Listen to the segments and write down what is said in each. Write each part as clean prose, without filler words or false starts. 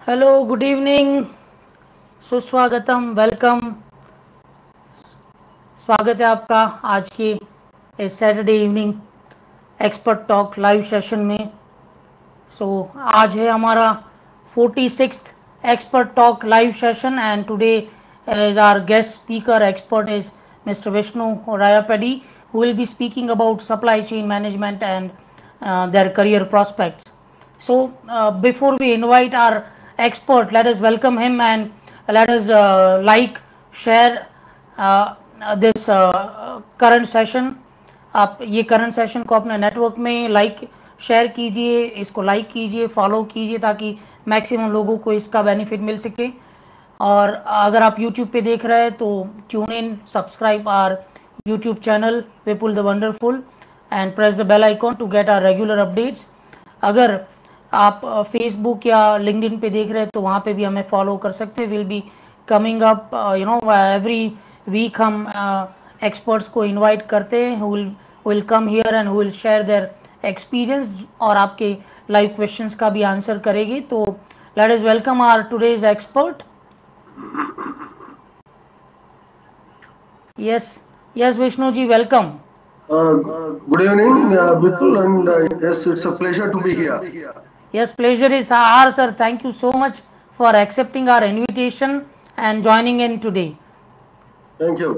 Hello, good evening, सुस्वागतम, welcome. स्वागत है आपका आज की इस Saturday evening expert talk live session में। आज है हमारा 46th expert talk live session and today is our guest speaker expert is Mr. Vishnu Rayapeddi, who will be speaking about supply chain management and their career prospects. Before we invite our expert, let us welcome him and let us like, share this current session. आप ये current session को अपने network में like share कीजिए, इसको like कीजिए, follow कीजिए ताकि मैक्सिमम लोगों को इसका बेनिफिट मिल सके। और अगर आप यूट्यूब पे देख रहे हैं तो tune in, subscribe our YouTube channel Vipul the wonderful and press the bell icon to get our regular updates. अगर आप फेसबुक या लिंक्डइन पे देख रहे हैं तो वहाँ पे भी हमें फॉलो कर सकते हैं। Will be coming up every week. हम एक्सपर्ट्स को इनवाइट करते हैं who will come here and who will share their experience और आपके लाइव क्वेश्चंस का भी आंसर करेंगे। तो let us welcome our today's expert. yes Vishnu ji, welcome. Good evening, Vipul, and yes, it's a pleasure to be here. Yes, pleasure is ours, sir. Thank you so much for accepting our invitation and joining in today. Thank you.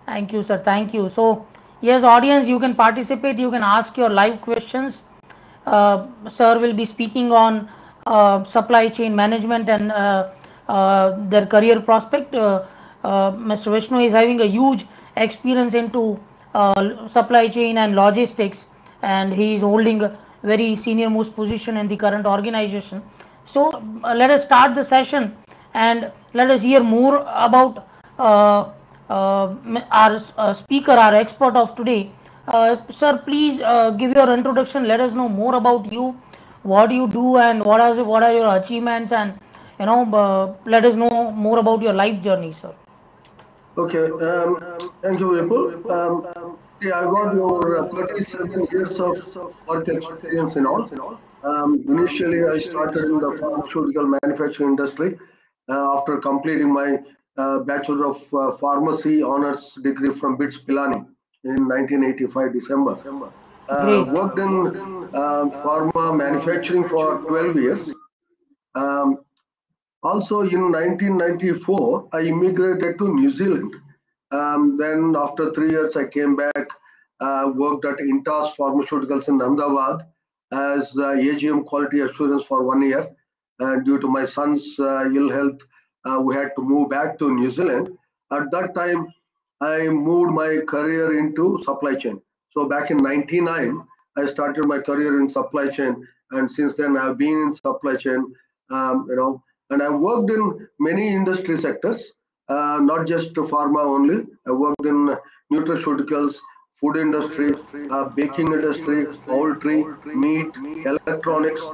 Thank you, sir. Thank you. So, yes, audience, you can participate. You can ask your live questions. Sir will be speaking on supply chain management and their career prospect. Mr. Vishnu is having a huge experience into supply chain and logistics, and he is holding a very senior most position in the current organization. So let us start the session and let us hear more about our speaker, our expert of today. Sir, please give your introduction. Let us know more about you, what you do, and what are your achievements, and let us know more about your life journey, sir. Okay, thank you, Vipul. I got your 37 years of work experience in all. Initially, I started in the pharmaceutical manufacturing industry after completing my Bachelor of Pharmacy honors degree from BITS Pilani in 1985 December. Worked in pharma manufacturing for 12 years. Also, in 1994, I immigrated to New Zealand. Then, after 3 years, I came back, worked at Intas Pharmaceuticals in Ahmedabad as AGM quality assurance for 1 year. And due to my son's ill health, we had to move back to New Zealand. At that time, I moved my career into supply chain. So back in 99, I started my career in supply chain, and since then I've been in supply chain. And I worked in many industry sectors, not just pharma only. I worked in nutraceuticals, food industry, baking industry, poultry, meat, electronics,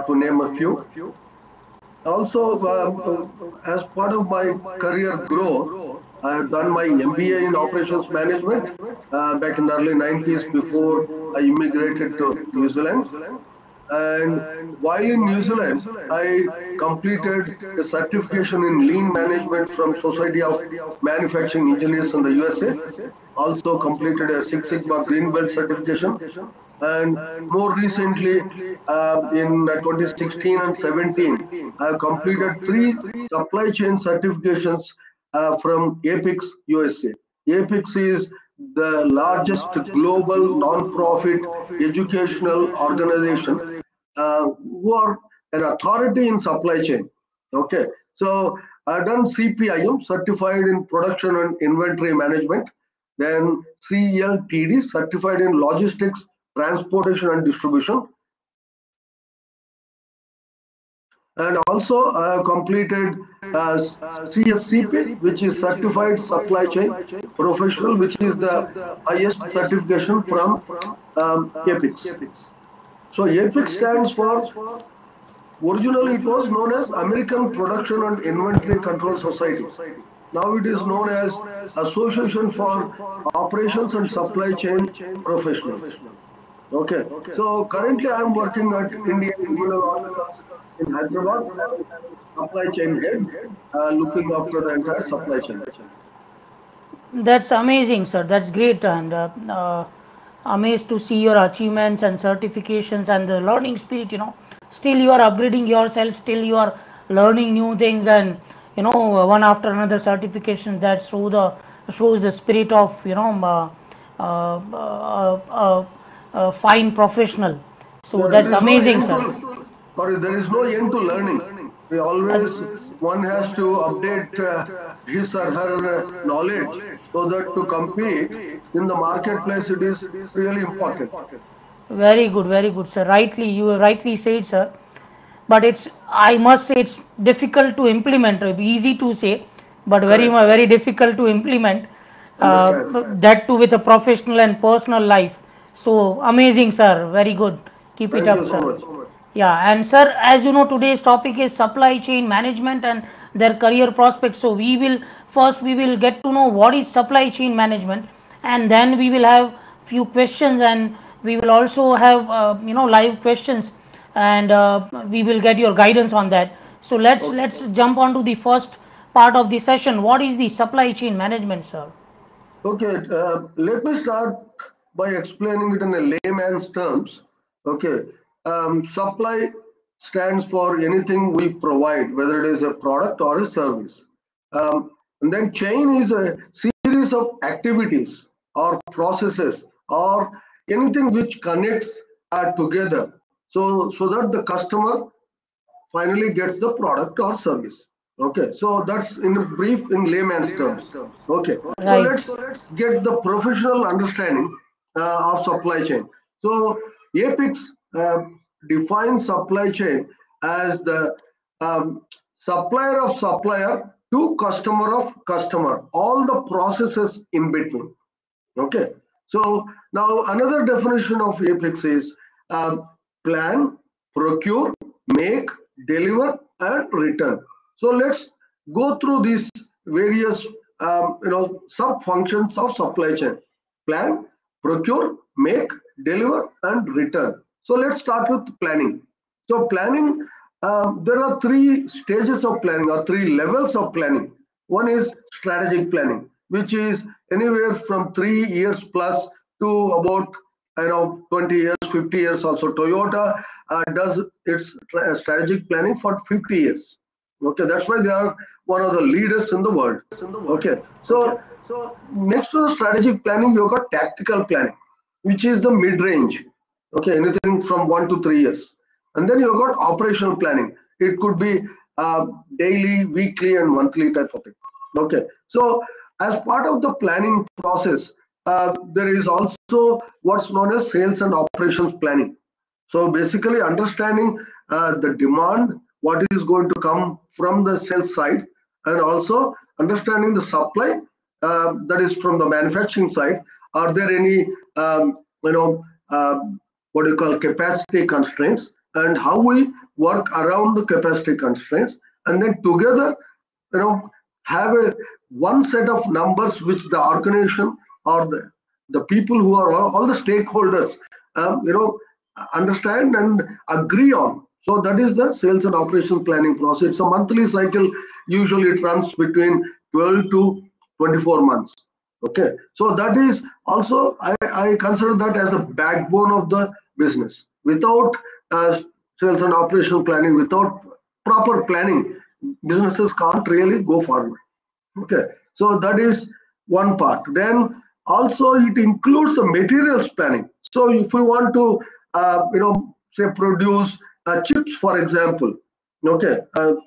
to name a few. Also, as part of my career growth, I have done my MBA in operations management back in the early 90s before I immigrated to New Zealand. And while in New Zealand, I completed a certification in lean management from Society of Manufacturing Engineers in the USA. Also completed a Six Sigma Green Belt certification. And more recently, in 2016 and 17, I have completed 3 supply chain certifications from APIX USA. APIX is the largest global non-profit educational organization who are an authority in supply chain. Okay, so I've done CPIM, certified in production and inventory management, then CLTD, certified in logistics, transportation and distribution, and also completed CSCP, which is Certified Supply Chain Professional, which is the highest certification from APIX. So APIX stands for, originally it was known as American Production and Inventory Control Society. Now it is known as Association for Operations and Supply Chain Professionals. Okay. So currently I'm working at Indian Immunologicals in Hyderabad as supply chain head, looking after the entire supply chain. That's amazing, sir. That's great, and amazed to see your achievements and certifications and the learning spirit. Still you are upgrading yourself. Still you are learning new things, and one after another certification. That shows the spirit of fine professional. So There that's is no amazing, end sir. to, sorry, there is no end to learning. We always, one has to update his or her knowledge so that to compete in the marketplace, it is really important. Very good, sir. You rightly said, sir. But I must say, it's difficult to implement. Easy to say, but Correct. very difficult to implement. Understand. That too with a professional and personal life. So amazing, sir. Very good. Keep it Thank up, you so sir. much. Yeah, and sir, as you know, today's topic is supply chain management and their career prospects. So we will get to know what is supply chain management, and then we will have few questions, and we will also have live questions, and we will get your guidance on that. So Okay. let's jump on to the first part of the session. What is the supply chain management, sir? Okay, let me start by explaining it in a layman's terms. Okay, supply stands for anything we provide, whether it is a product or a service. And then chain is a series of activities or processes or anything which connects together. So that the customer finally gets the product or service. Okay, so that's in a brief in layman's terms. Okay, so Right. let's get the professional understanding of supply chain. So apex defines supply chain as the supplier of supplier to customer of customer, all the processes in between. Okay, so now another definition of apex is plan, procure, make, deliver, and return. So let's go through these various sub functions of supply chain: plan, procure, make, deliver, and return. So let's start with planning. So planning, there are three stages of planning or three levels of planning. One is strategic planning, which is anywhere from 3 years plus to about 20 years, 50 years. Also, Toyota does its strategic planning for 50 years. Okay, that's why they are one of the leaders in the world. Okay, so next to the strategic planning, you got tactical planning, which is the mid range. Okay, anything from 1 to 3 years. And then you've got operational planning. It could be daily, weekly, and monthly type of thing. Okay, so as part of the planning process, there is also what's known as sales and operations planning. So basically understanding the demand, what is going to come from the sales side, and also understanding the supply, that is from the manufacturing side. Are there any what you call capacity constraints, and how we work around the capacity constraints, and then together you know have a one set of numbers which the organization or the people who are all the stakeholders um, you know understand and agree on. So that is the sales and operations planning process. It's a monthly cycle. Usually it runs between 12 to 24 months. Okay, so that is also I consider that as a backbone of the business. Without sales and operational planning, without proper planning, businesses can't really go forward. Okay, so that is one part. Then also it includes the materials planning. So if we want to, say produce chips, for example, okay,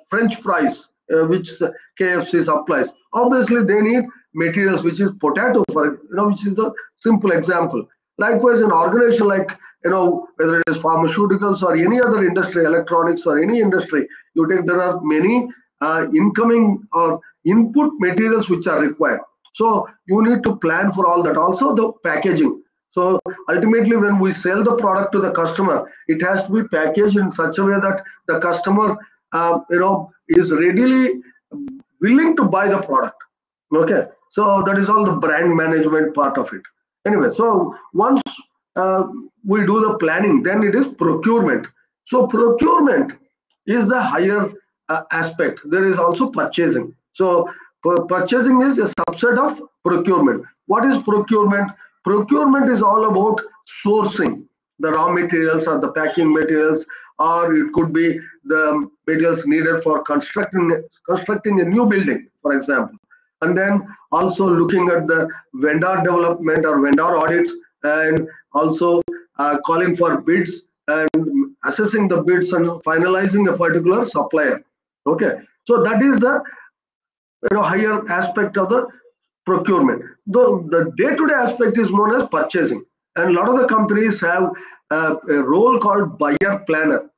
French fries, which KFC supplies. Obviously, they need materials, which is potato, which is the simple example. Likewise, an organization like whether it is pharmaceuticals or any other industry, electronics or any industry, you take there are many incoming or input materials which are required. So you need to plan for all that. Also the packaging. So ultimately when we sell the product to the customer, it has to be packaged in such a way that the customer is readily willing to buy the product. Okay, so that is all the brand management part of it. Anyway, so once we do the planning, then it is procurement. So procurement is the higher aspect. There is also purchasing. So purchasing is a subset of procurement. What is procurement? Procurement is all about sourcing the raw materials or the packing materials, or it could be the materials needed for constructing a new building, for example. And then also looking at the vendor development or vendor audits, and also calling for bids and assessing the bids and finalizing a particular supplier. Okay, so that is the higher aspect of the procurement. The day-to-day aspect is known as purchasing, and a lot of the companies have a role called buyer planner.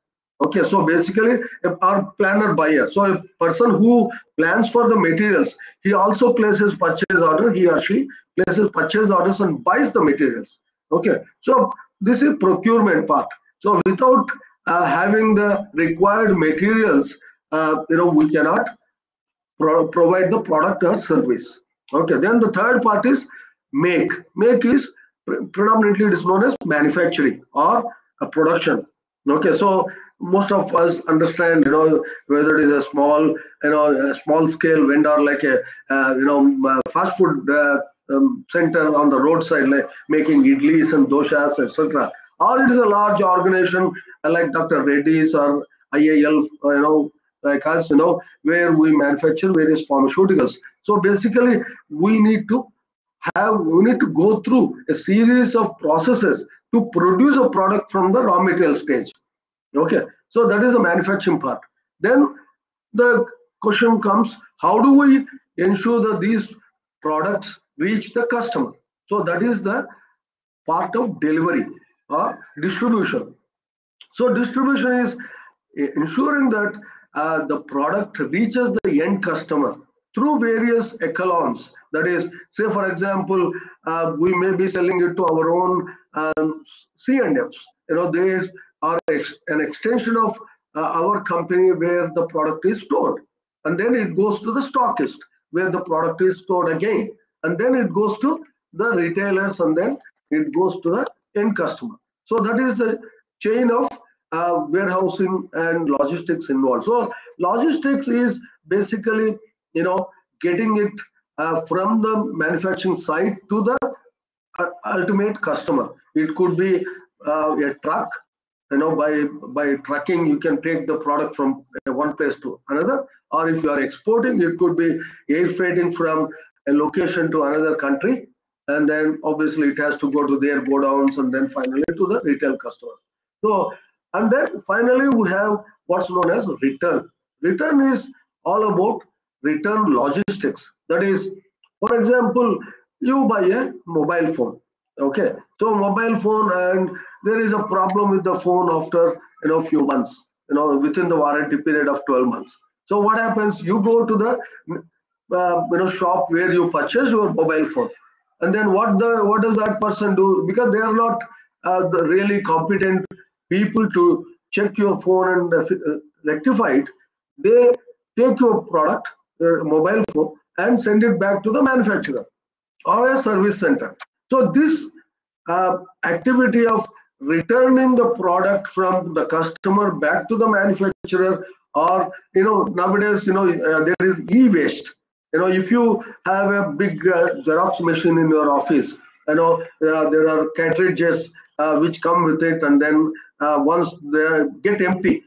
Okay, so basically our planner buyer. So a person who plans for the materials, he also places purchase order. He or she places purchase orders and buys the materials. Okay, so this is procurement part. So without having the required materials, we cannot provide the product or service. Okay, then the third part is make. Make is predominantly it is known as manufacturing or production. Okay, so most of us understand, whether it is a small, a small scale vendor like a, fast food center on the roadside, like making idlis and doshas, etc. Or it is a large organization like Dr. Reddy's or IAL, like us, where we manufacture various pharmaceuticals. So basically, we need to go through a series of processes to produce a product from the raw material stage. Okay, so that is the manufacturing part. Then the question comes, how do we ensure that these products reach the customer? So that is the part of delivery or distribution. So distribution is ensuring that the product reaches the end customer through various echelons. That is, say for example, we may be selling it to our own C&Fs. They are an extension of our company where the product is stored. And then it goes to the stockist where the product is stored again. And then it goes to the retailers, and then it goes to the end customer. So that is the chain of warehousing and logistics involved. So logistics is basically, getting it from the manufacturing site to the ultimate customer. It could be a truck. By trucking, you can take the product from one place to another. Or if you are exporting, it could be air freighting from a location to another country. And then obviously it has to go to their godowns and then finally to the retail customer. So, and then finally we have what's known as return. Return is all about return logistics. That is, for example, you buy a mobile phone. Okay, so mobile phone, and there is a problem with the phone after few months, within the warranty period of 12 months. So what happens? You go to the shop where you purchase your mobile phone, and then what does that person do? Because they are not the really competent people to check your phone and rectify it. They take your product, your mobile phone, and send it back to the manufacturer or a service center. So this activity of returning the product from the customer back to the manufacturer, or nowadays there is e-waste. If you have a big Xerox machine in your office, there are cartridges which come with it, and then once they get empty,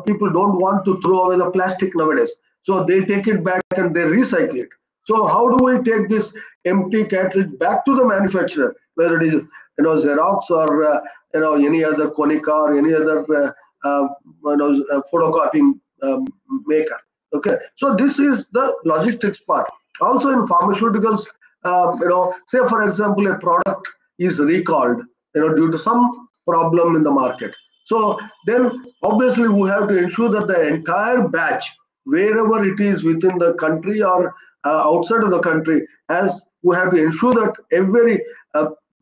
people don't want to throw away the plastic nowadays, so they take it back and they recycle it. So how do we take this empty cartridge back to the manufacturer, whether it is Xerox or any other Konica or any other photocopying maker? Okay, so this is the logistics part. Also in pharmaceuticals, say for example a product is recalled due to some problem in the market. So then obviously we have to ensure that the entire batch, wherever it is within the country or outside of the country, we have to ensure that every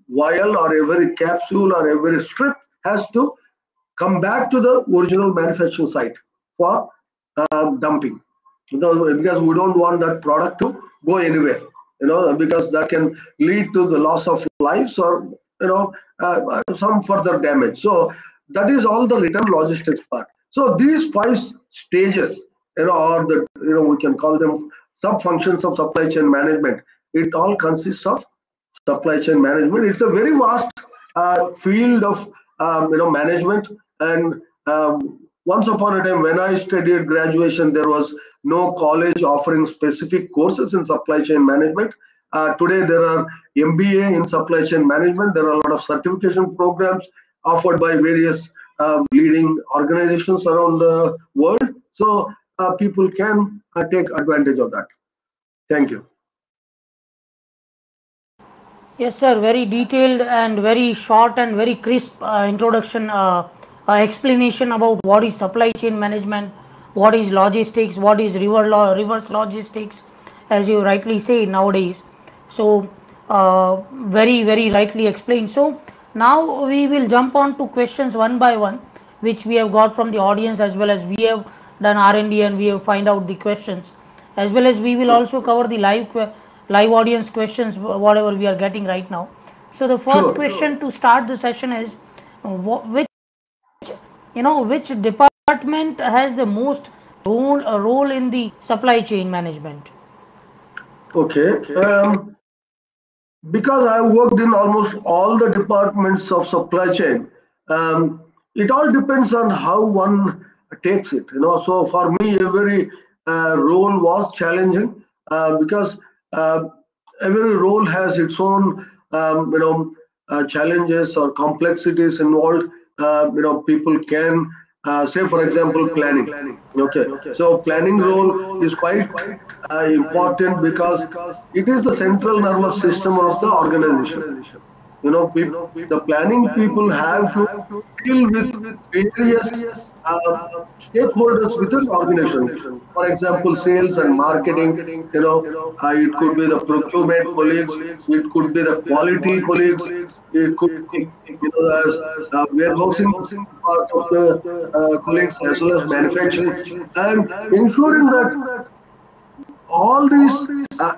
vial or every capsule or every strip has to come back to the original manufacturing site for dumping, because we don't want that product to go anywhere, because that can lead to the loss of lives or some further damage. So that is all the return logistics part. So these five stages, or we can call them sub functions of supply chain management. It all consists of supply chain management. It's a very vast field of management. And once upon a time, when I studied graduation, there was no college offering specific courses in supply chain management. Today, there are MBA in supply chain management. There are a lot of certification programs offered by various leading organizations around the world. So people can take advantage of that. Thank you. Yes, sir. Very detailed and very short and very crisp introduction, explanation about what is supply chain management, what is logistics, what is reverse logistics, as you rightly say nowadays. So, very rightly explained. So, now we will jump on to questions one by one, which we have got from the audience, as well as we have done R&D and we have find out the questions, as well as we will also cover the live audience questions, whatever we are getting right now. So the first question to start the session is, which which department has the most role in the supply chain management? Okay. Because I worked in almost all the departments of supply chain, it all depends on how one takes it. So for me, every role was challenging because uh, every role has its own, challenges or complexities involved. People can say, for example, planning. Okay, so planning role is quite important because it is the central nervous system of the organization. The planning people have to deal with various stakeholders within the organization. For example, sales and marketing, it could be the procurement colleagues, it could be the quality colleagues, it could be, as warehousing part of the colleagues, as well as manufacturing, and ensuring that all these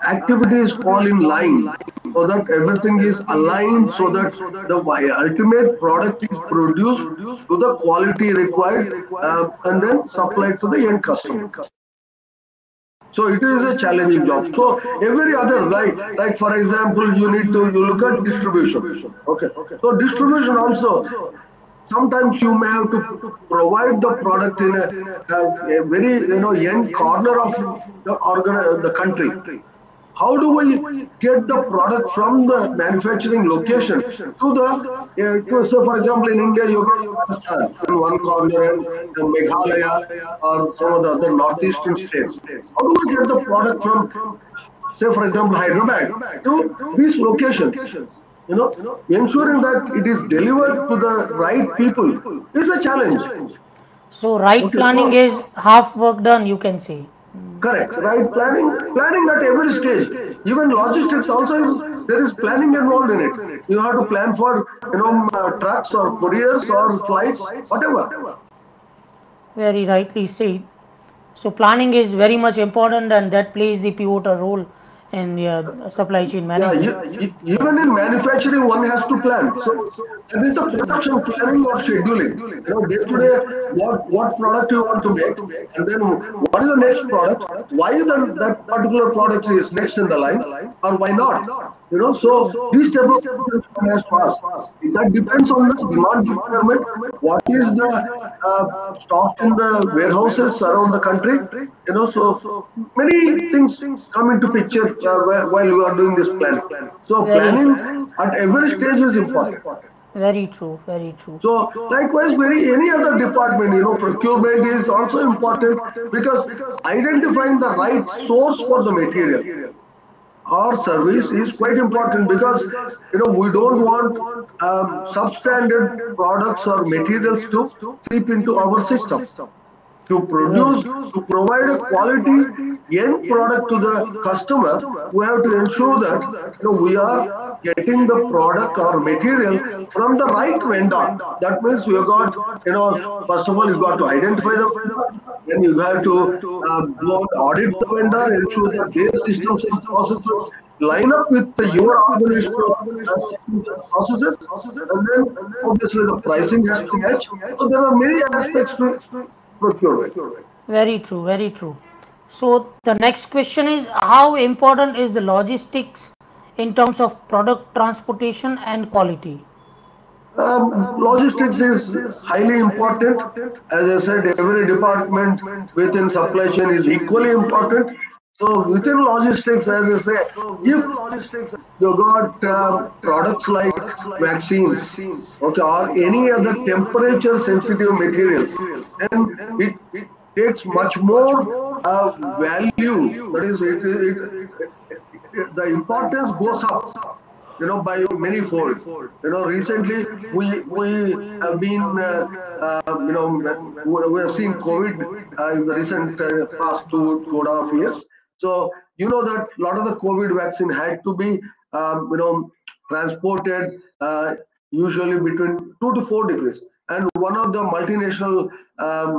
activities fall in line, so that everything is aligned, so that the ultimate product is produced to the quality required, and then supplied to the end customer. So it is a challenging job. So every other, like for example, you look at distribution. Okay, so distribution also, sometimes you may have to provide the product in a very end corner of the country. How do we get the product from the manufacturing location to the so for example, in India you got Rajasthan in one corner and Meghalaya or some of the other northeastern states. How do we get the product from, say for example, Hyderabad to these locations? Ensuring that it is delivered to the right people is a challenge. So right planning is half work done, you can say. Correct. Right planning at every stage. Even logistics also, there is planning involved in it. You have to plan for trucks or couriers or flights, whatever. Very rightly said. So planning is very much important, and that plays the pivotal role in the supply chain Yeah, management. even in manufacturing, one has to plan. So that is the production planning or scheduling. Day to day, what product you want to make, and then what is the next product? Why that particular product is next in the line, or why not? So these type of questions one has to ask. That depends on the demand requirement. What is the stock in the warehouses around the country? So many things come into picture while you are doing this planning. So Very planning at every stage is important. very true, very true. So likewise, any other department, procurement is also important because identifying the right source for the material or service is quite important, because we don't want substandard products or materials to seep into our system. To provide a quality end product to the customer, we have to ensure that we are getting the product or material from the right vendor. That means you got, first of all, you got to identify the vendor, then you have to go and audit the vendor, ensure that their systems and processes line up with your organizational processes, and then obviously the pricing has to match. So there are many aspects to procurement. Very true, very true. So the next question is, how important is the logistics in terms of product transportation and quality? Logistics is highly important. As I said, every department within supply chain is equally important. So within logistics, as I say, if you got products like vaccines, okay, or any other temperature sensitive materials, then it takes much more value. That is, the importance goes up, by many fold. Recently we have been, we have seen COVID in the recent past 2.5 years. So that a lot of the COVID vaccine had to be, transported, usually between 2 to 4 degrees. And one of the multinational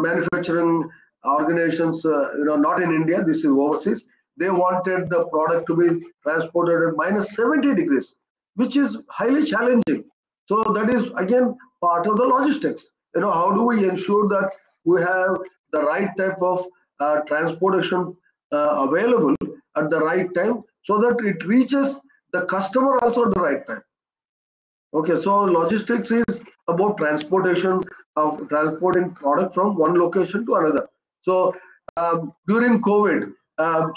manufacturing organizations, not in India, this is overseas, they wanted the product to be transported at minus 70 degrees, which is highly challenging. So that is again part of the logistics. How do we ensure that we have the right type of transportation available at the right time, so that it reaches the customer also at the right time. Okay, so logistics is about transportation, of transporting product from one location to another. So during COVID,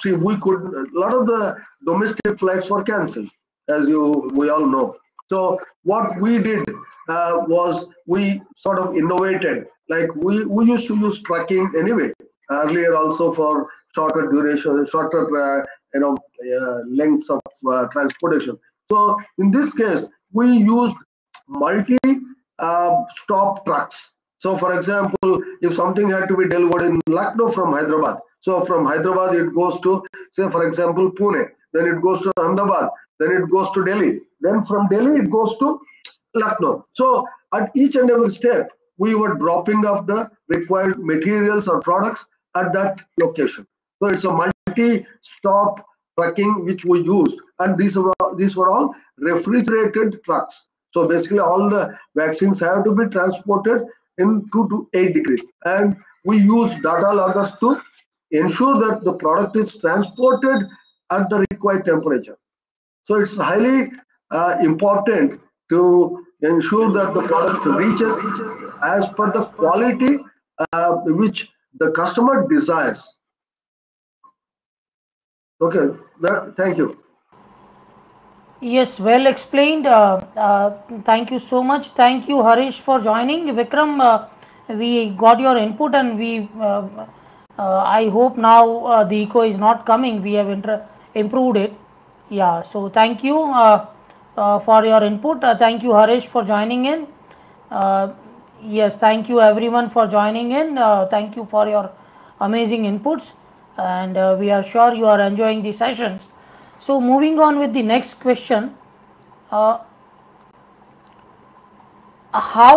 see, we could, a lot of the domestic flights were cancelled, as we all know. So what we did was we sort of innovated. Like we used to use trucking anyway earlier, also for shorter duration, shorter lengths of transportation. So in this case, we used multi-stop trucks. So for example, if something had to be delivered in Lucknow from Hyderabad, so from Hyderabad it goes to, say for example, Pune, then it goes to Ahmedabad, then it goes to Delhi, then from Delhi it goes to Lucknow. So at each and every step, we were dropping off the required materials or products at that location. So it's a multi-stop trucking which we used, and these were all refrigerated trucks. So basically, all the vaccines have to be transported in 2 to 8 degrees, and we use data loggers to ensure that the product is transported at the required temperature. So it's highly important to ensure that the product reaches as per the quality which the customer desires. Okay, thank you. Yes, well explained. Thank you so much. Thank you, Harish, for joining. Vikram, we got your input, and I hope now the echo is not coming. We have improved it. Yeah, so thank you for your input. Thank you, Harish, for joining in. Yes, thank you everyone for joining in. Thank you for your amazing inputs, and we are sure you are enjoying the sessions. So moving on with the next question, how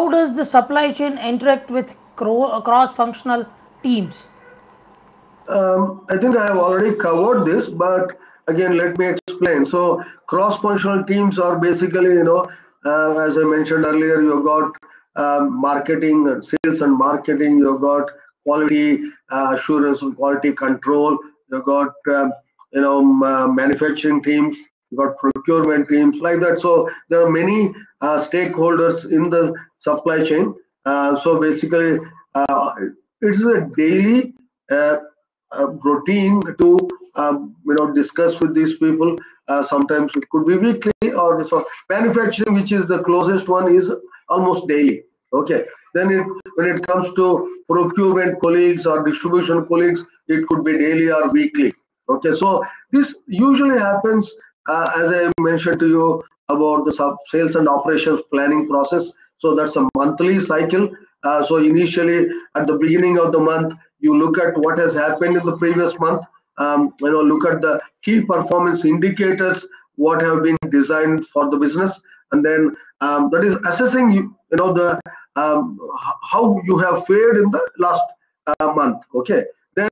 does the supply chain interact with cross-functional teams? I think I have already covered this, but again, let me explain. So cross-functional teams are basically, as I mentioned earlier, you got marketing, sales and marketing, you got quality assurance and quality control, you got manufacturing teams, you got procurement teams, like that. So there are many stakeholders in the supply chain. So basically, it's a daily routine to discuss with these people. Sometimes it could be weekly, or so. Manufacturing, which is the closest one, is almost daily. Okay, then when it comes to procurement colleagues or distribution colleagues, it could be daily or weekly. Okay, so this usually happens, as I mentioned to you about the sales and operations planning process. So that's a monthly cycle. So initially, at the beginning of the month, you look at what has happened in the previous month. Look at the key performance indicators, what have been designed for the business, and then that is assessing the how you have fared in the last month. Okay, then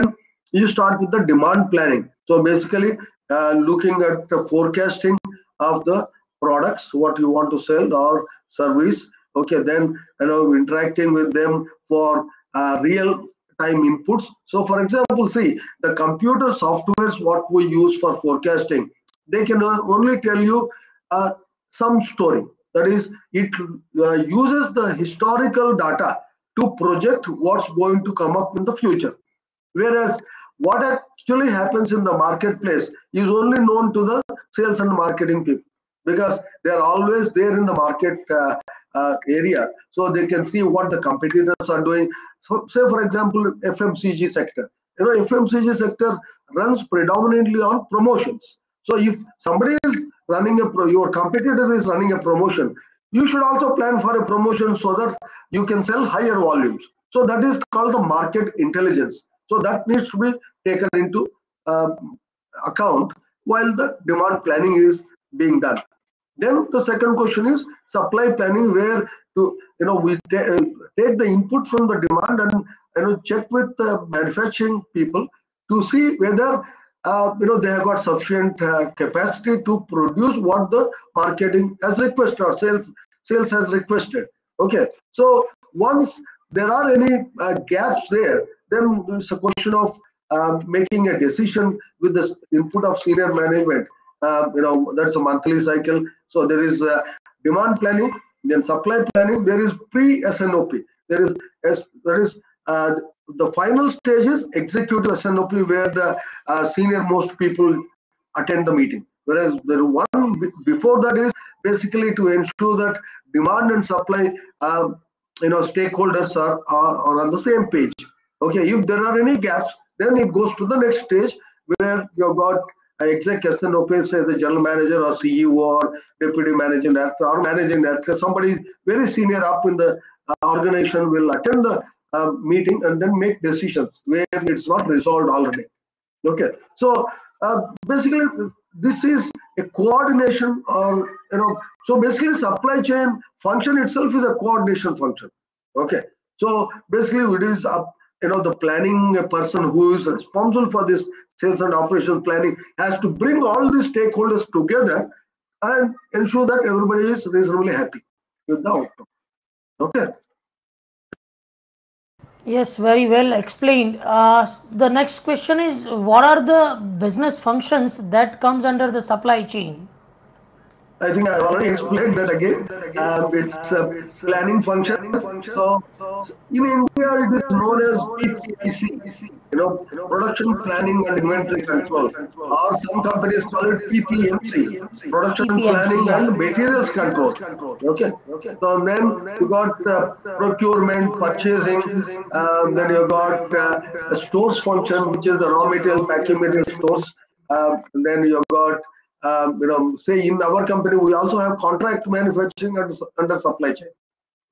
you start with the demand planning. So basically, looking at the forecasting of the products what you want to sell or service. Okay, then interacting with them for real time inputs. So for example, see, the computer softwares what we use for forecasting, they can only tell you uh, some story. That is, it uses the historical data to project what's going to come up in the future. Whereas what actually happens in the marketplace is only known to the sales and marketing people, because they are always there in the market area, so they can see what the competitors are doing. So, say for example, FMCG sector. FMCG sector runs predominantly on promotions. So if somebody is running your competitor is running a promotion, you should also plan for a promotion so that you can sell higher volumes. So that is called the market intelligence. So that needs to be taken into account while the demand planning is being done. Then the second question is supply planning, where we take the input from the demand and check with the manufacturing people to see whether they have got sufficient capacity to produce what the marketing has requested or sales has requested. Okay, so once there are any gaps there, then it's a question of making a decision with the input of senior management. That's a monthly cycle. So there is demand planning, then supply planning. There is pre-SNOP. There is the final stage is executive SNOP, where the senior most people attend the meeting. Whereas the one before that is basically to ensure that demand and supply, stakeholders are on the same page. Okay, if there are any gaps, then it goes to the next stage, where you've got exec SNOP, say the general manager or CEO or deputy managing director or managing director, somebody very senior up in the organization will attend the meeting and then make decisions where it's not resolved already. Okay, so basically this is a coordination, or so basically supply chain function itself is a coordination function. Okay, so basically it is the planning person who is responsible for this sales and operations planning has to bring all these stakeholders together and ensure that everybody is reasonably happy with the outcome. Okay. Yes, very well explained. The next question is, what are the business functions that comes under the supply chain? I think I already explained that again. It's a planning function. So in India, it is known as PPIC, production planning and inventory control, or some companies call it PPMC, production PPMC, planning yeah. and materials control. Okay. So then you got procurement, purchasing, then you got a stores function, which is the raw material, packing material stores. Then you got say in our company, we also have contract manufacturing under supply chain.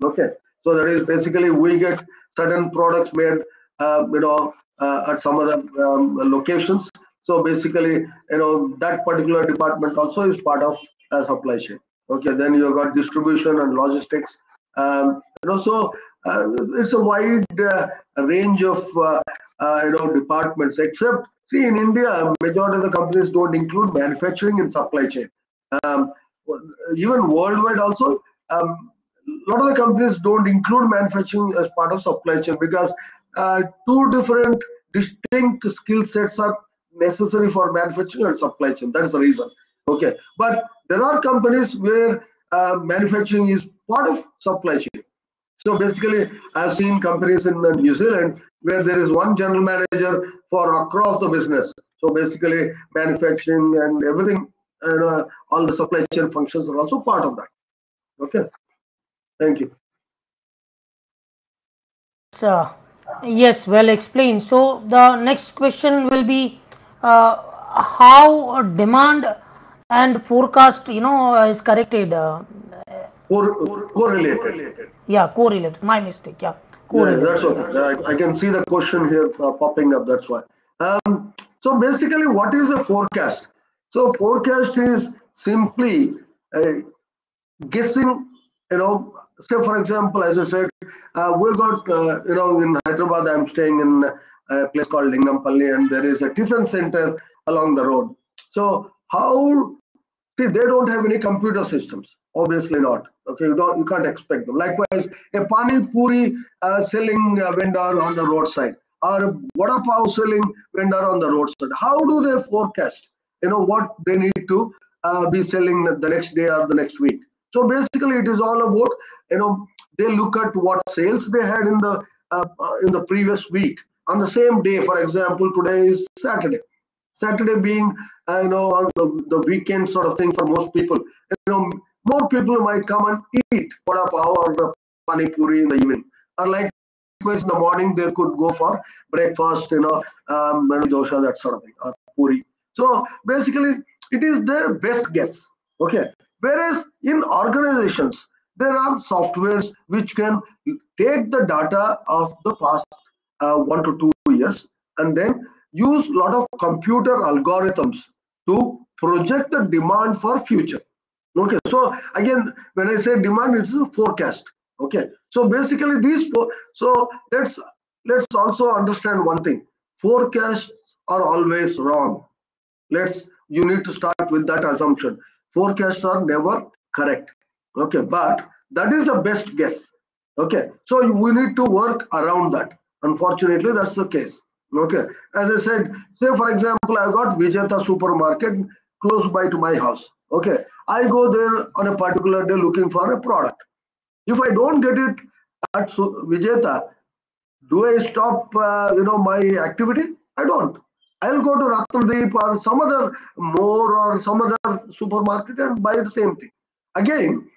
Okay, so that is basically we get certain products made, at some other locations. So basically, that particular department also is part of supply chain. Okay, then you got distribution and logistics. So it's a wide range of departments. Except, see, in India, majority of the companies don't include manufacturing in supply chain. Um, Even worldwide also, a lot of the companies don't include manufacturing as part of supply chain, because two different distinct skill sets are necessary for manufacturing and supply chain. That's the reason. Okay, but there are companies where manufacturing is part of supply chain. So basically, I've seen companies in New Zealand where there is one general manager for across the business. So basically, manufacturing and everything, all the supply chain functions are also part of that. Okay, thank you. Uh, yes, well explained. So the next question will be, how demand and forecast, is corrected. Correlated. Yeah, correlated. My mistake. Yeah, Yeah, correlated. that's okay. I can see the question here popping up. That's why. So basically, what is a forecast? So forecast is simply guessing. Say for example, as I said, we've got in Hyderabad. I'm staying in a place called Lingampalli, and there is a tiffin center along the road. So how, see, they don't have any computer systems, obviously not. Okay, you can't expect them. Likewise, a pani puri selling vendor on the roadside, or a vada pav selling vendor on the roadside. How do they forecast? What they need to be selling the next day or the next week. So basically, it is all about they look at what sales they had in the previous week on the same day. For example, today is Saturday. Saturday being on the weekend sort of thing for most people. More people might come and eat vada pav or pani puri in the evening, or likewise in the morning they could go for breakfast, dosha, that sort of thing, or puri. So basically, it is their best guess. Okay. Whereas in organizations, there are softwares which can take the data of the past 1 to 2 years and then use a lot of computer algorithms to project the demand for future. Okay, so again, when I say demand, it's a forecast. Okay, so basically so let's also understand one thing: forecasts are always wrong. You need to start with that assumption. Forecasts are never correct. Okay, but that is the best guess. Okay, so we need to work around that. Unfortunately, that's the case. Okay, as I said, say for example, I've got Vijeta supermarket close by to my house. Okay, I go there on a particular day looking for a product. If I don't get it at Vijeta, do I stop my activity? I don't. I'll go to Ratnadeep or some other more or some other supermarket and buy the same thing. Again,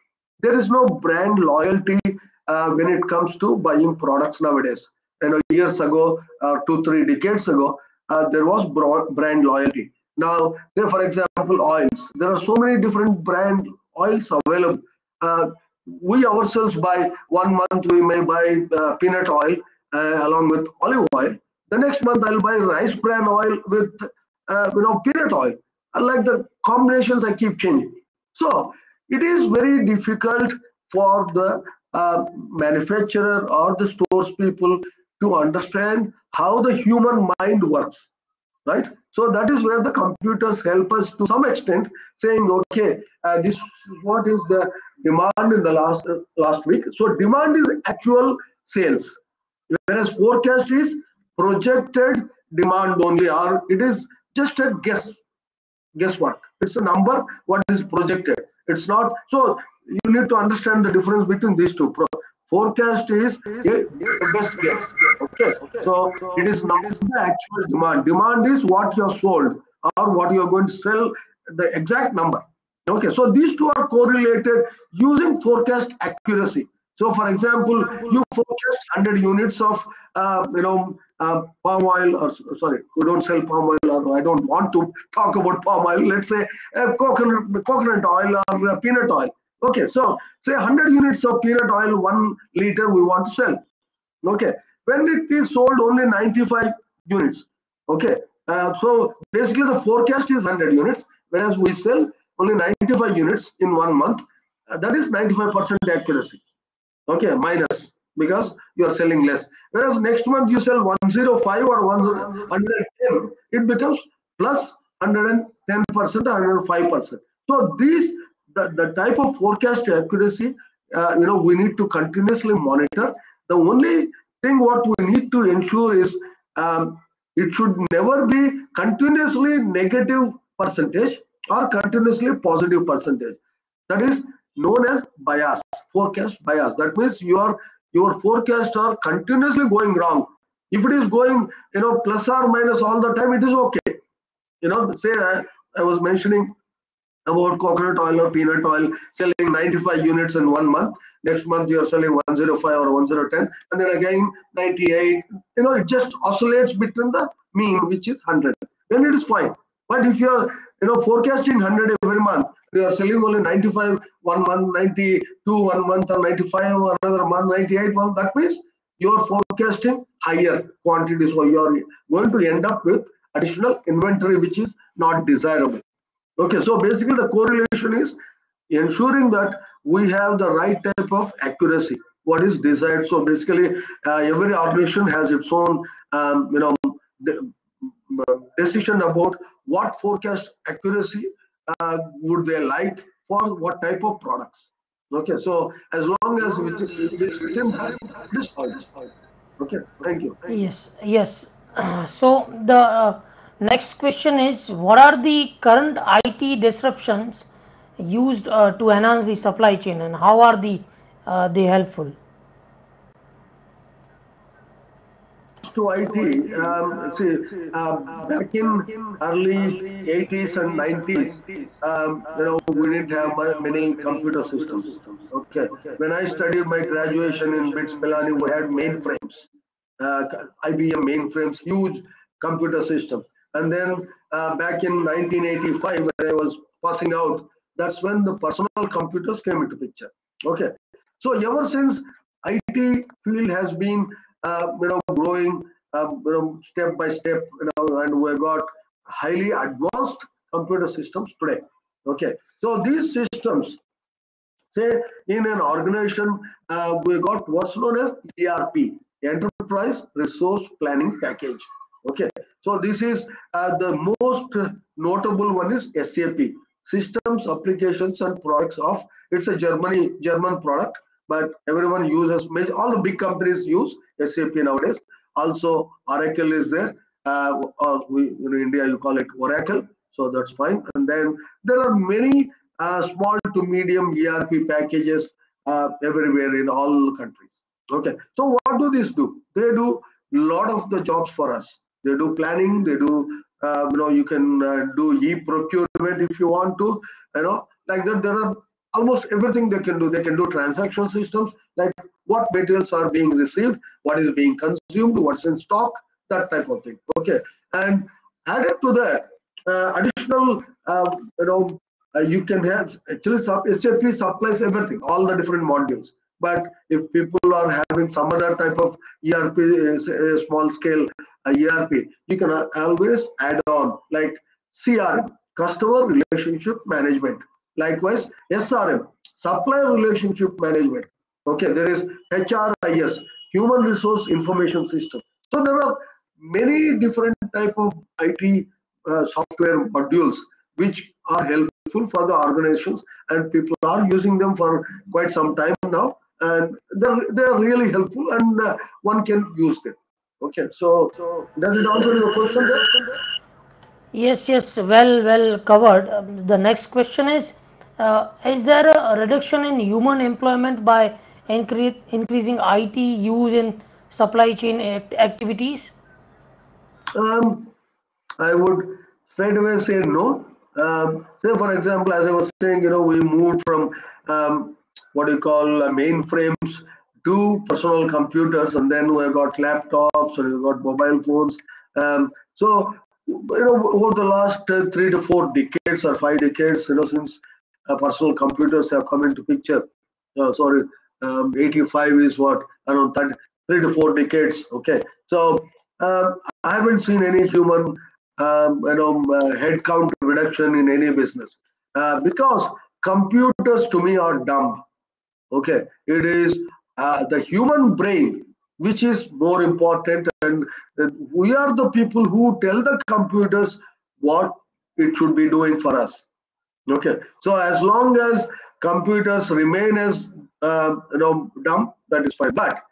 there is no brand loyalty when it comes to buying products nowadays. Years ago, 2-3 decades ago, there was brand loyalty. Now, say for example, oils. There are so many different brand oils available. We ourselves buy 1 month we may buy peanut oil along with olive oil. The next month I'll buy rice bran oil with peanut oil. I like the combinations, I keep changing. So it is very difficult for the manufacturer or the stores people to understand how the human mind works, right? So that is where the computers help us to some extent, saying, okay, this is what is the demand in the last week. So demand is actual sales, whereas forecast is projected demand only, or it is just a guesswork. It's a number what is projected. It's not. So you need to understand the difference between these two. Forecast is a best guess. Okay, so it is not the actual demand. Demand is what you are sold or what you are going to sell, the exact number. Okay, so these two are correlated using forecast accuracy. So for example, you forecast 100 units of palm oil, or sorry, we don't sell palm oil, or I don't want to talk about palm oil. Let's say coconut oil or peanut oil. Okay, so say 100 units of peanut oil, 1 liter we want to sell. Okay, when it is sold only 95 units. Okay, so basically the forecast is 100 units, whereas we sell only 95 units in 1 month. That is 95% accuracy. Okay, minus, because you are selling less. Whereas next month you sell 105 or 110, it becomes plus 110%, 105%. So these the type of forecast accuracy, we need to continuously monitor. The only thing what we need to ensure is it should never be continuously negative percentage or continuously positive percentage. That is known as bias, forecast bias. That means your forecasts are continuously going wrong. If it is going plus or minus all the time, it is okay. Say I was mentioning about coconut oil or peanut oil selling 95 units in 1 month. Next month you are selling 105 or 1010, and then again 98. It just oscillates between the mean, which is 100. Then it is fine. But if you are forecasting 100 every month, you are selling only 95 1 month, 92 1 month, or 95 or another month, 98 month, that means you are forecasting higher quantities, so you are going to end up with additional inventory, which is not desirable. Okay, so basically the correlation is ensuring that we have the right type of accuracy, what is desired. So basically every organization has its own decision about what forecast accuracy would they like for what type of products. Okay, so as long as it is within that, it is fine. Okay, thank you. Yes, yes. So the next question is, what are the current IT disruptions used to enhance the supply chain, and how are they helpful? To IT, back in early 80s and 90s, we didn't have many computer systems. Okay, when I studied my graduation in BITS Pilani, we had mainframes, IBM mainframes, huge computer system. And then back in 1985, when I was passing out, that's when the personal computers came into picture. Okay, so ever since, IT field has been growing step by step, and we got highly advanced computer systems today. Okay, so these systems, say in an organization, we got what's known as ERP, Enterprise Resource Planning Package. Okay, so this is the most notable one is SAP, Systems, Applications and Products of. It's a German product, but everyone uses. All the big companies use SAP nowadays. Also, Oracle is there, or in India you call it Oracle. So that's fine. And then there are many small to medium ERP packages everywhere in all countries. Okay, so what do these do? They do a lot of the jobs for us. They do planning. They do you can do e-procurement if you want to. Like that. There are almost everything they can do. They can do transaction systems, like what materials are being received, what is being consumed, what's in stock, that type of thing. Okay, and added to that, additional you can have actually SAP supplies everything, all the different modules. But if people are having some other type of ERP, small scale ERP, you can always add on, like CRM, customer relationship management. Likewise, SRM, supplier relationship management. Okay, there is HRIS, human resource information system. So there are many different type of IT software modules which are helpful for the organizations, and people are using them for quite some time now, and they're really helpful, and one can use them. Okay, so does it answer your question there? Yes, yes, well covered. The next question is there a reduction in human employment by increasing IT use in supply chain activities? I would straight away say no. Say, for example, as I was saying, we moved from what you call mainframes to personal computers, and then we got laptops, and we got mobile phones. So, over the last 3 to 4 decades or 5 decades, since personal computers have come into picture. Sorry, 85 is what, around 3 to 4 decades. Okay, so I haven't seen any human headcount reduction in any business, because computers to me are dumb. Okay, it is the human brain which is more important, and we are the people who tell the computers what it should be doing for us. Okay, so as long as computers remain as dumb, that is fine. But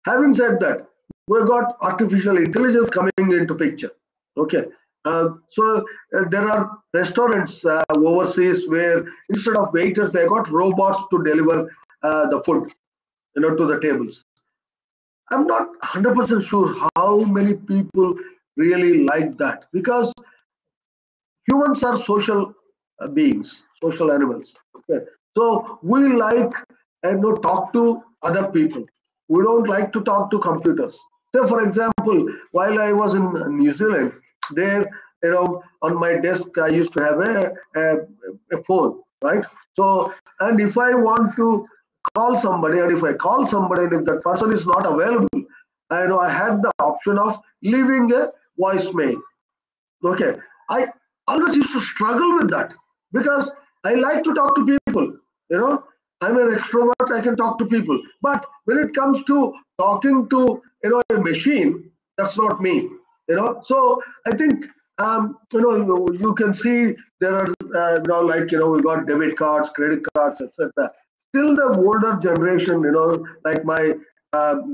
having said that, we've got artificial intelligence coming into picture. Okay, there are restaurants overseas where instead of waiters, they got robots to deliver the food, to the tables. I'm not 100% sure how many people really like that, because humans are social beings, social animals. Okay, so we like talk to other people. We don't like to talk to computers. So, for example, while I was in New Zealand, there, on my desk I used to have a phone, right? So, and if I want to call somebody, and if I call somebody, and if that person is not available, I had the option of leaving a voicemail. Okay, I always used to struggle with that, because I like to talk to people. I'm an extrovert. I can talk to people, but when it comes to talking to a machine, that's not me. So I think you can see there are like we got debit cards, credit cards, etc. Still the older generation, like my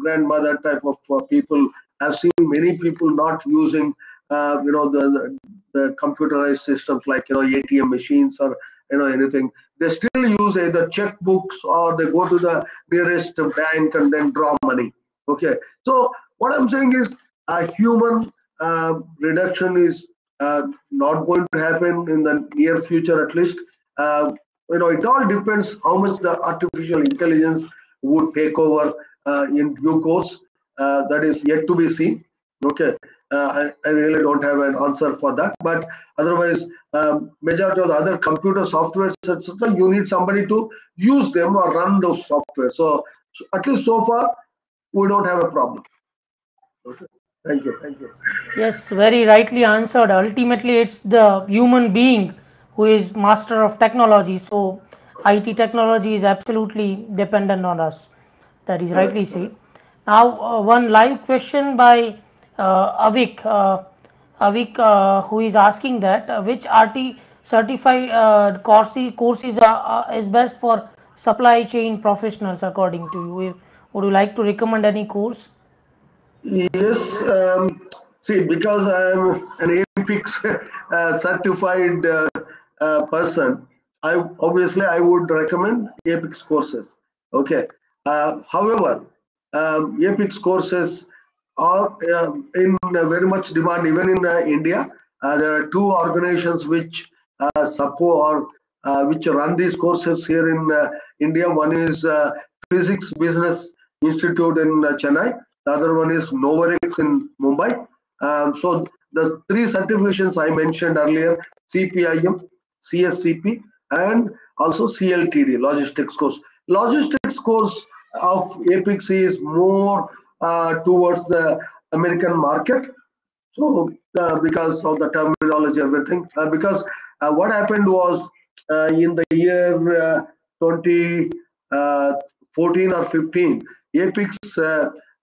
grandmother type of people, I've seen many people not using the computerized systems like ATM machines or anything. They still use either checkbooks or they go to the nearest bank and then draw money. Okay, so what I'm saying is human reduction is not going to happen in the near future, at least. It all depends how much the artificial intelligence would take over in due course. That is yet to be seen. Okay, I really don't have an answer for that, but otherwise, majority of the other computer softwares, etc., you need somebody to use them or run those software. So at least so far, we don't have a problem. Okay. Thank you. Thank you. Yes, very rightly answered. Ultimately, it's the human being who is master of technology. So, IT technology is absolutely dependent on us. That is rightly said. Now, one live question by Avik. Who is asking that which RT certified courses is best for supply chain professionals according to you? Would you like to recommend any course? Yes, see, because I am an APIX certified person, I would recommend APIX courses. Okay. However, APIX courses are in very much demand even in India. There are two organizations which support or which run these courses here in India. One is Physics Business Institute in Chennai. The other one is Novarix in Mumbai. So the three certifications I mentioned earlier, CPIM, CSCP, and also CLTD, logistics course. Logistics course of APIX is more towards the American market. So because of the terminology, everything, because what happened was in the year 2014 or 15, APIX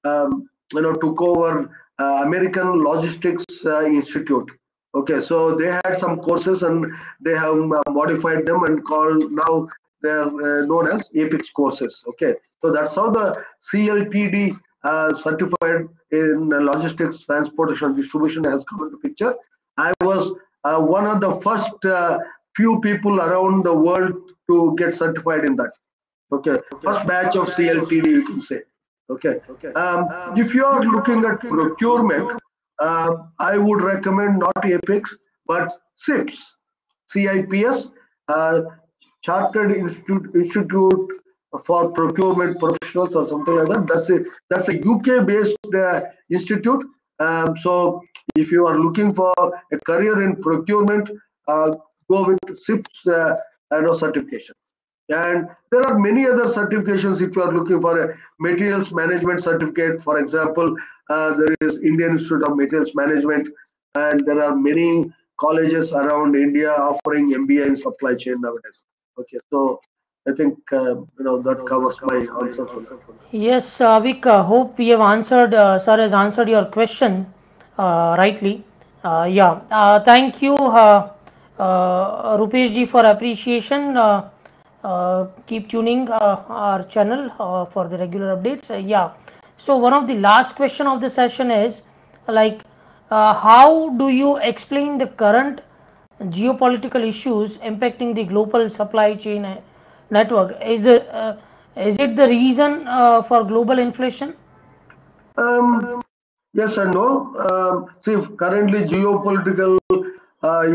took over American Logistics Institute. Okay, so they had some courses and they have modified them and called now they're known as APIX courses. Okay, so that's how the CLTD certified in logistics, transportation, distribution has come into picture. I was one of the first few people around the world to get certified in that. Okay, first batch of CLTD, you can say. Okay, if you are looking at procurement, I would recommend not APEX but CIPS, CIPS, uh, Chartered Institute for Procurement Professionals or something like that. That's a UK based institute. So if you are looking for a career in procurement, go with CIPS certification. And there are many other certifications if you are looking for a materials management certificate. For example, there is Indian Institute of Materials Management, and there are many colleges around India offering MBA in supply chain nowadays. Okay, so I think that covers my answer for that. Yes, Avik, hope we have answered, sir has answered your question rightly. Yeah, thank you, Rupesh ji, for appreciation. Keep tuning our channel for the regular updates. Yeah, so one of the last question of the session is like, how do you explain the current geopolitical issues impacting the global supply chain network? Is it the reason for global inflation? Um, yes and no. See, currently geopolitical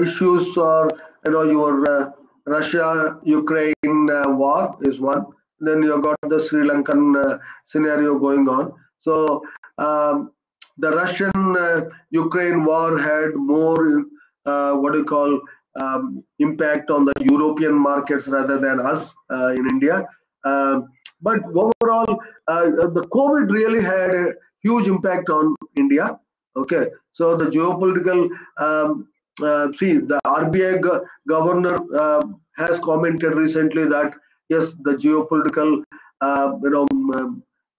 issues are, your Russia-Ukraine war is one. Then you got the Sri Lankan scenario going on. So the Russian-Ukraine war had more, what do you call, impact on the European markets rather than us in India. But overall, the COVID really had a huge impact on India. Okay, so the geopolitical, see, the RBI governor has commented recently that yes, the geopolitical,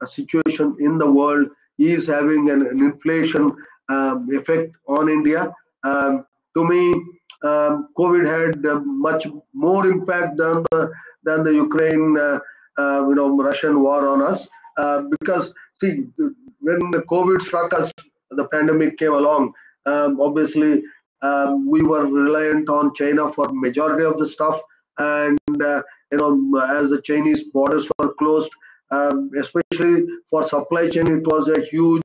situation in the world is having an inflation effect on India. To me, COVID had much more impact than the Ukraine, Russian war on us. Because see, when the COVID struck us, the pandemic came along. Obviously, we were reliant on China for majority of the stuff, and as the Chinese borders were closed, especially for supply chain, it was a huge,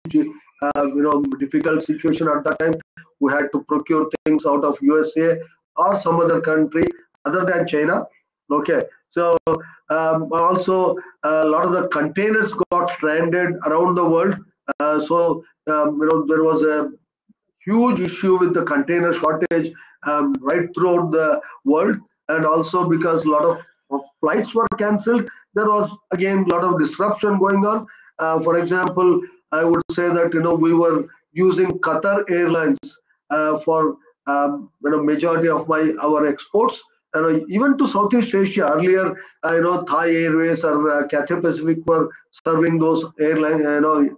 difficult situation at that time. We had to procure things out of USA or some other country other than China. Okay, so also a lot of the containers got stranded around the world. There was a huge issue with the container shortage right throughout the world, and also because a lot of flights were cancelled, there was again a lot of disruption going on. For example, I would say that we were using Qatar Airlines for majority of our exports, and even to Southeast Asia. Earlier, Thai Airways or Cathay Pacific were serving those airline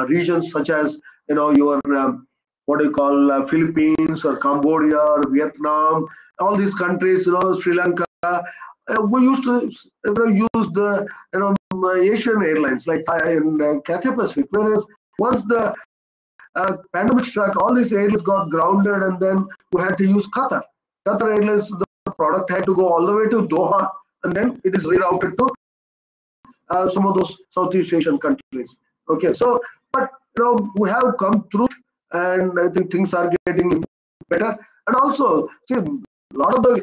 regions such as your what do you call Philippines or Cambodia or Vietnam, all these countries, Sri Lanka. We used to use the Asian airlines like Thai and Cathay Pacific. Whereas once the pandemic struck, all these airlines got grounded, and then we had to use Qatar. Qatar Airlines, the product had to go all the way to Doha, and then it is rerouted to some of those Southeast Asian countries. Okay, so but we have come through, and I think things are getting better. And also, see, a lot of the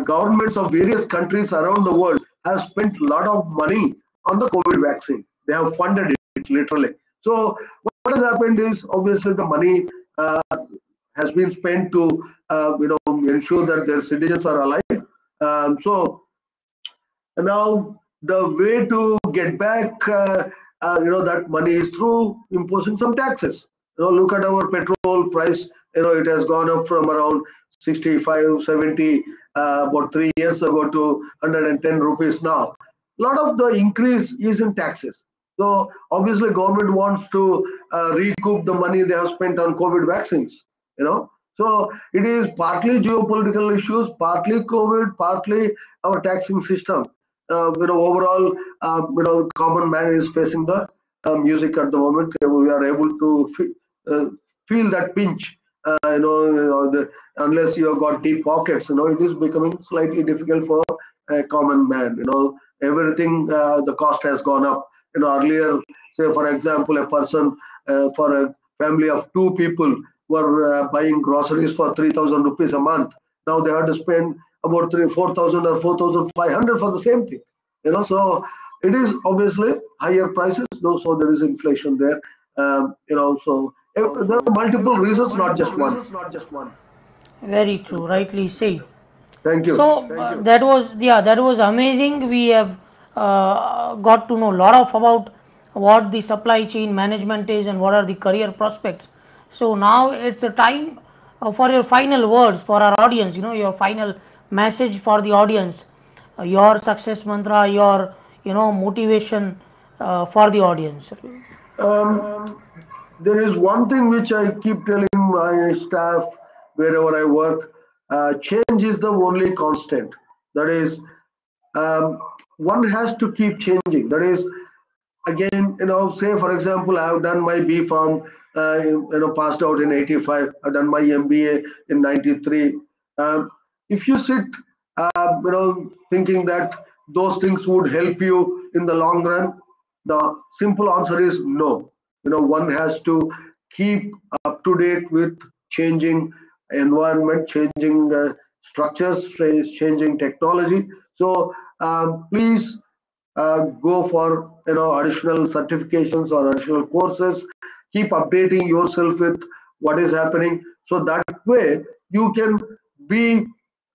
governments of various countries around the world have spent a lot of money on the COVID vaccine. They have funded it literally. So what has happened is obviously the money has been spent to ensure that their citizens are alive. So now the way to get back that money is through imposing some taxes. Look at our petrol price. It has gone up from around 65, 70 about 3 years ago to 110 rupees now. A lot of the increase is in taxes. So obviously government wants to recoup the money they have spent on COVID vaccines. So it is partly geopolitical issues, partly COVID, partly our taxing system. Overall, common man is facing the music at the moment. We are able to feel that pinch. Unless you have got deep pockets, it is becoming slightly difficult for a common man. Everything, the cost has gone up. Earlier, say for example, a person for a family of 2 people were buying groceries for 3,000 rupees a month. Now they have to spend about 4,000 or 4,500 for the same thing. So it is obviously higher prices, though. So there is inflation there. So there are multiple reasons, not just one. Very true, rightly said. Thank you. So that was amazing. We have got to know a lot of about what the supply chain management is and what are the career prospects. So now it's the time for your final words for our audience. Your final message for the audience, your success mantra, your motivation for the audience. There is one thing which I keep telling my staff wherever I work: change is the only constant. That is, one has to keep changing. That is, again, say for example, I have done my B Farm, passed out in 85. I've done my MBA in 93. If you sit, thinking that those things would help you in the long run, the simple answer is no. One has to keep up to date with changing environment, changing structures, changing technology. So please go for additional certifications or additional courses. Keep updating yourself with what is happening, so that way you can be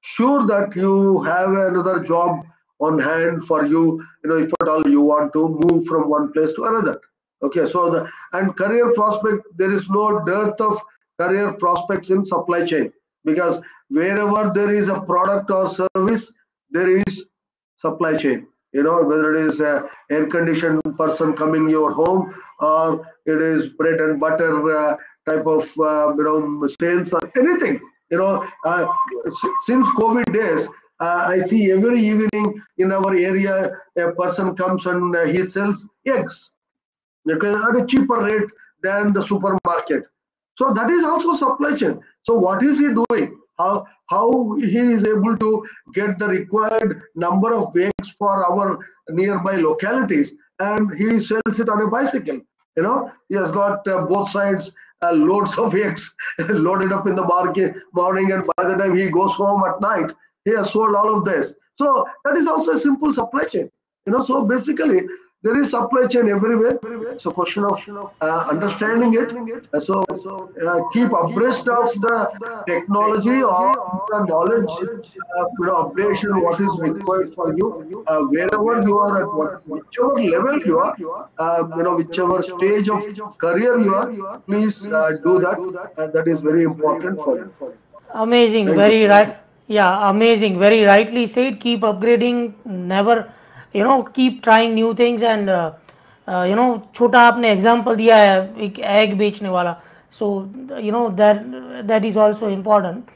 sure that you have another job on hand for you, if at all you want to move from one place to another. Okay, so and career prospect, there is no dearth of career prospects in supply chain, because wherever there is a product or service, there is supply chain. whether it is a air conditioned person coming your home, or it is bread and butter type of sales or anything. Since COVID days, I see every evening in our area a person comes and he sells eggs, okay, at a cheaper rate than the supermarket. So that is also supply chain. So what is he doing? How he is able to get the required number of eggs for our nearby localities, and he sells it on a bicycle. He has got both sides loads of eggs loaded up in the market morning, and by the time he goes home at night, he has sold all of this. So that is also a simple supply chain. So basically there is supply chain everywhere. It's a question of understanding it. Keep abreast of the technology or the knowledge, updation, what is required for you, wherever you are, at whichever level you are, whichever stage of career you are. Please do that. That is very important for you. Amazing, Thank you. very right. Yeah, amazing, very rightly said. Keep upgrading, never, keep trying new things. And छोटा आपने example दिया है एक egg बेचने वाला, so that is also important.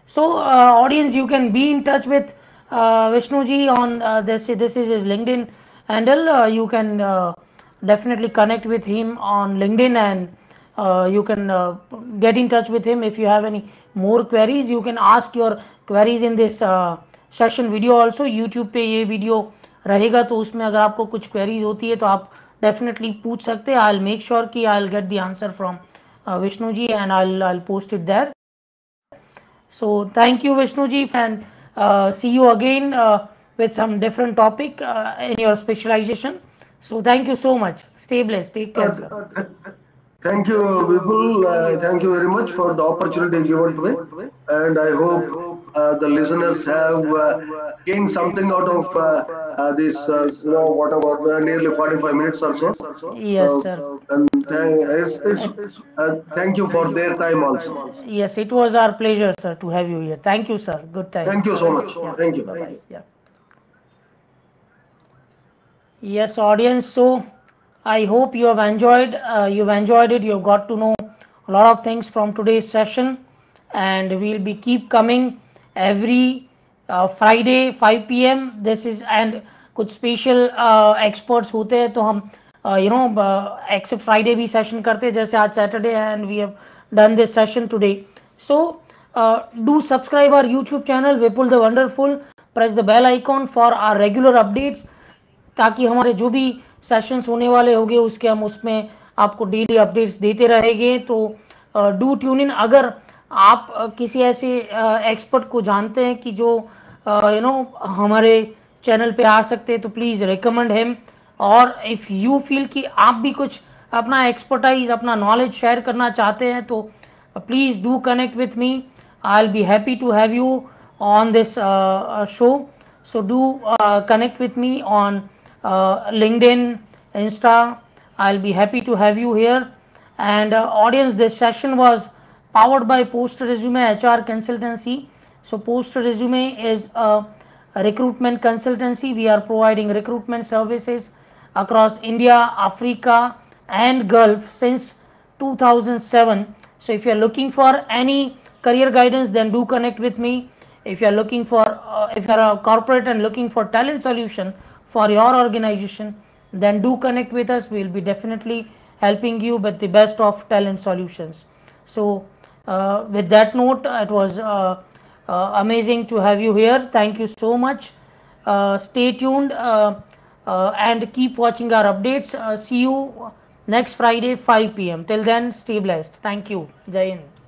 So audience, you can be in touch with Vishnu ji on this is his LinkedIn handle. You can definitely connect with him on LinkedIn, and you can get in touch with him if you have any more queries. You can ask your queries in this session video also. YouTube पे ये video रहेगा, तो उसमें अगर आपको कुछ queries होती है तो आप definitely पूछ सकते हैं. I'll make sure कि I'll get the answer from Vishnu ji, and I'll post it there. So thank you Vishnu ji, and see you again with some different topic in your specialization. So thank you so much. Stay blessed. Take care, sir. Thank you, Vipul. Thank you very much for the opportunity given to me, and I hope the listeners have gained something out of this, whatever, nearly 45 minutes or so. Yes, sir. And thank you for their time also. Yes, it was our pleasure, sir, to have you here. Thank you, sir. Good time. Thank you so much. Yeah. Thank you. Bye-bye. Yeah. Yes, audience. So I hope you have enjoyed. You've enjoyed it. You've got to know a lot of things from today's session, and we'll be keep coming every Friday 5 p.m. This is, and कुछ special experts होते हैं तो हम except Friday भी session करते हैं, जैसे आज Saturday, and we have done this session today. So do subscribe our YouTube channel Vipul the Wonderful. Press the bell icon for our regular updates, ताकि हमारे जो भी सेशंस होने वाले होंगे उसके हम उसमें आपको डेली अपडेट्स देते रहेंगे. तो डू ट्यून इन. अगर आप किसी ऐसे एक्सपर्ट को जानते हैं कि जो हमारे चैनल पे आ सकते हैं, तो प्लीज़ रिकमेंड हिम. और इफ़ यू फील कि आप भी कुछ अपना एक्सपर्टाइज, अपना नॉलेज शेयर करना चाहते हैं, तो please do connect with me. I will be happy to have you on this show. So do connect with me on LinkedIn, Insta. I'll be happy to have you here. And audience, this session was powered by Post Resume HR Consultancy. So Post Resume is a recruitment consultancy. We are providing recruitment services across India, Africa and Gulf since 2007. So if you are looking for any career guidance, then do connect with me. If you are looking for, if you are a corporate and looking for talent solution for your organization, then do connect with us. We will be definitely helping you with the best of talent solutions. So with that note, it was amazing to have you here. Thank you so much. Stay tuned and keep watching our updates. See you next Friday 5 p.m. Till then, stay blessed. Thank you. Jai Hind.